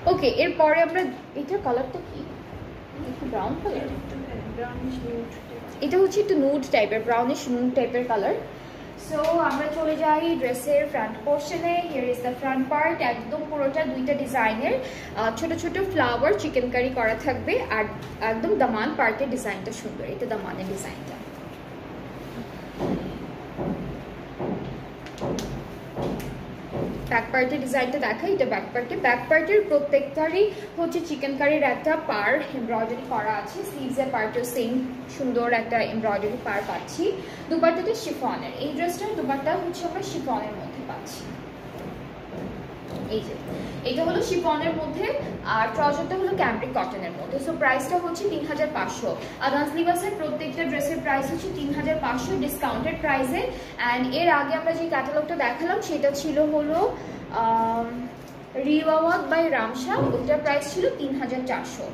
ওকে, এরপরে আমরা এটার কালারটা কি, একটু ব্রাউন কালার, এটা হচ্ছে একটু নুড টাইপের, ব্রাউনিশ নুড টাইপের কালার। সো আমরা চলে যাই ড্রেসের ফ্রন্ট পোর্শনে। Here is the front part, একদম পুরোটা দুইটা ডিজাইনের ছোট ছোট ফ্লাওয়ার চিকেন কারি করা থাকবে, আর একদম দামান পার্টের ডিজাইনটা সুন্দর, এটা দামানের ডিজাইনটা। ব্যাক পার্টের ডিজাইনটা দেখাই, এটা ব্যাক পার্টের প্রত্যেকটারই হচ্ছে চিকেন কারির একটা পার এমব্রয়ডারি করা আছে, স্লিভসের পার্টেও সেম সুন্দর একটা এমব্রয়ডারি পার পাচ্ছি। দুপাট্টাটা শিফনের, এই ড্রেসটার দুপাট্টা হচ্ছে আমরা শিফনের মধ্যে পাচ্ছি, এই যে এটা হলো শিফনের মধ্যে, আর ট্রাউজারটা হলো ক্যামব্রিক কটনের মধ্যে। সো প্রাইসটা হচ্ছে 3500। আদান্স লিভাসের প্রত্যেকটা ড্রেসের প্রাইস হচ্ছে 3500 ডিসকাউন্টেড প্রাইসে। অ্যান্ড এর আগে আমরা যে ক্যাটালগটা দেখালাম সেটা ছিল হলো রিওয়াওয়াত বাই রামশা, ওইটার প্রাইস ছিল 3400।